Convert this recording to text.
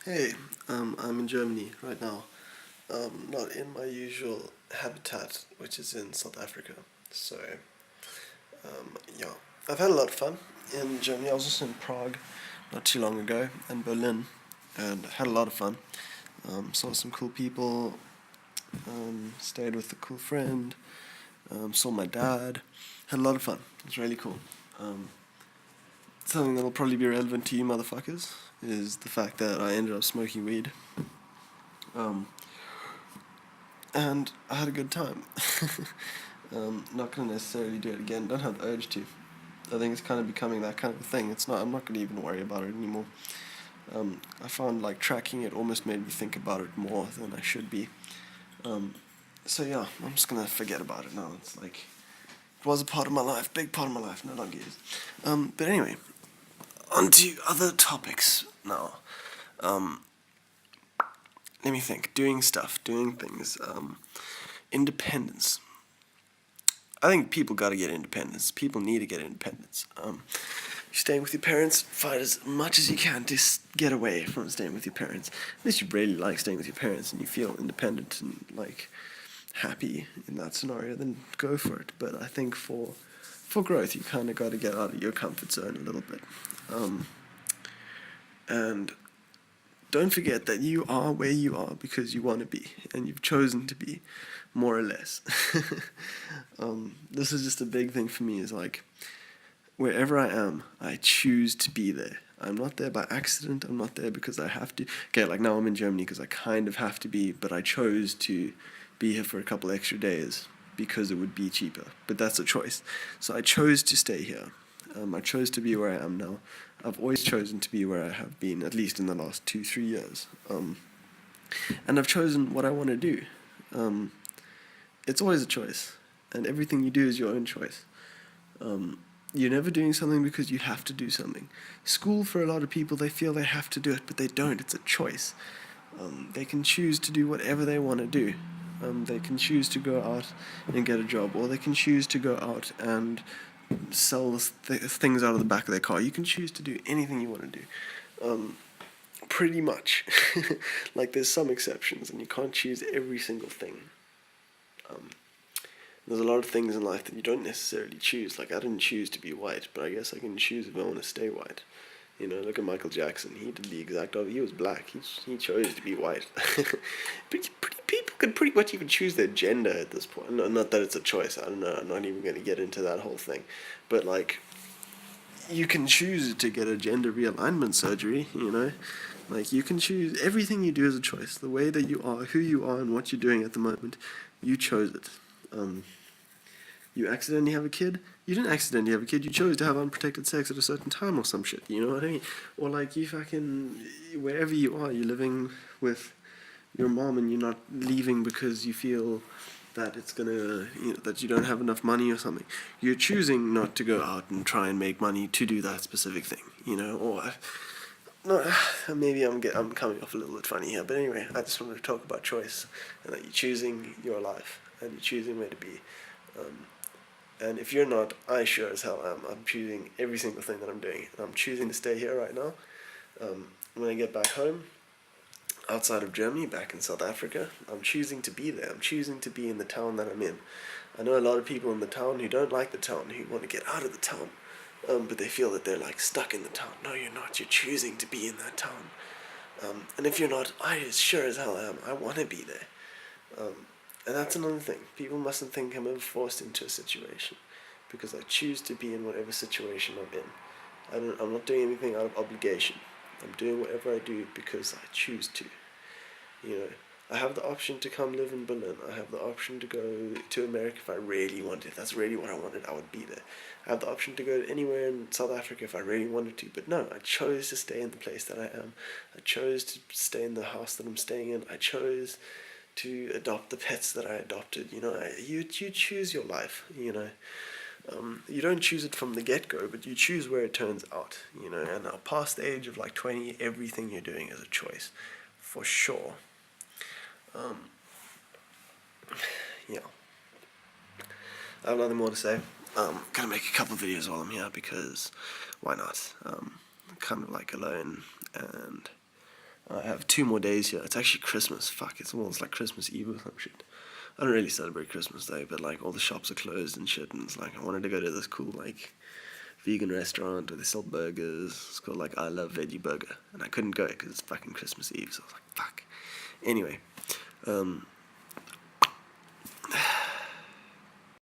Hey, I'm in Germany right now. Not in my usual habitat, which is in South Africa. So, yeah, I've had a lot of fun in Germany. I was also in Prague not too long ago and Berlin, and had a lot of fun. Saw some cool people. Stayed with a cool friend. Saw my dad. Had a lot of fun. It was really cool. Something that'll probably be relevant to you motherfuckers is the fact that I ended up smoking weed. Um, and I had a good time. Not gonna necessarily do it again. Don't have the urge to. I think it's kind of becoming that kind of thing. It's not. I'm not gonna even worry about it anymore. I found like tracking it almost made me think about it more than I should be. So yeah, I'm just gonna forget about it now. It's like it was a part of my life, big part of my life, no longer is. But anyway, on to other topics now. Let me think. Doing stuff, doing things. Independence. I think people got to get independence. People need to get independence. You're staying with your parents, fight as much as you can to get away from staying with your parents. Unless you really like staying with your parents and you feel independent and like happy in that scenario, then go for it. But I think for growth, you kind of got to get out of your comfort zone a little bit. And don't forget that you are where you are because you want to be, and you've chosen to be, more or less. This is just a big thing for me, is like, wherever I am, I choose to be there. I'm not there by accident, I'm not there because I have to. Okay, like now I'm in Germany because I kind of have to be, but I chose to be here for a couple extra days because it would be cheaper. But that's a choice. So I chose to stay here. I chose to be where I am now. I've always chosen to be where I have been, at least in the last 2-3 years. And I've chosen what I want to do. It's always a choice, and everything you do is your own choice. You're never doing something because you have to do something. School, for a lot of people, they feel they have to do it, but they don't. It's a choice. They can choose to do whatever they want to do. They can choose to go out and get a job, or they can choose to go out and sell things out of the back of their car. You can choose to do anything you want to do. Pretty much. Like, there's some exceptions, and you can't choose every single thing. There's a lot of things in life that you don't necessarily choose. Like, I didn't choose to be white, but I guess I can choose if I want to stay white. You know, look at Michael Jackson. He did the exact opposite. He was black. He chose to be white. People can pretty much even choose their gender at this point. No, not that it's a choice. I don't know. I'm not even going to get into that whole thing. But, like, you can choose to get a gender realignment surgery, you know? Like, you can choose. Everything you do is a choice. The way that you are, who you are, and what you're doing at the moment, you chose it. You accidentally have a kid. You didn't accidentally have a kid. You chose to have unprotected sex at a certain time or some shit. You know what I mean? Or like, you fucking, wherever you are, you're living with your mom and you're not leaving because you feel that it's gonna, that you don't have enough money or something. You're choosing not to go out and try and make money to do that specific thing. You know, or no, maybe I'm coming off a little bit funny here, but anyway, I just wanted to talk about choice and that you're choosing your life and you're choosing where to be. And if you're not, I sure as hell am. I'm choosing every single thing that I'm doing. And I'm choosing to stay here right now. When I get back home, outside of Germany, back in South Africa, I'm choosing to be there. I'm choosing to be in the town that I'm in. I know a lot of people in the town who don't like the town, who want to get out of the town. But they feel that they're like stuck in the town. No, you're not. You're choosing to be in that town. And if you're not, I sure as hell am. I want to be there. And that's another thing. People mustn't think I'm ever forced into a situation, because I choose to be in whatever situation I'm in. I'm not doing anything out of obligation. I'm doing whatever I do because I choose to. You know, I have the option to come live in Berlin. I have the option to go to America if I really wanted. If that's really what I wanted, I would be there. I have the option to go anywhere in South Africa if I really wanted to. But no, I chose to stay in the place that I am. I chose to stay in the house that I'm staying in. I chose to adopt the pets that I adopted. You know, you choose your life. You know, you don't choose it from the get-go, but you choose where it turns out. You know, and now past the age of like 20, everything you're doing is a choice, for sure. Yeah, I have nothing more to say. Gonna make a couple of videos while I'm here because why not? Kind of like alone, and I have 2 more days here. It's actually Christmas. Fuck, it's almost like Christmas Eve or some shit. I don't really celebrate Christmas Day, but like all the shops are closed and shit, and it's like I wanted to go to this cool like vegan restaurant where they sell burgers. It's called like I Love Veggie Burger, and I couldn't go because it's fucking Christmas Eve. So I was like, fuck. Anyway,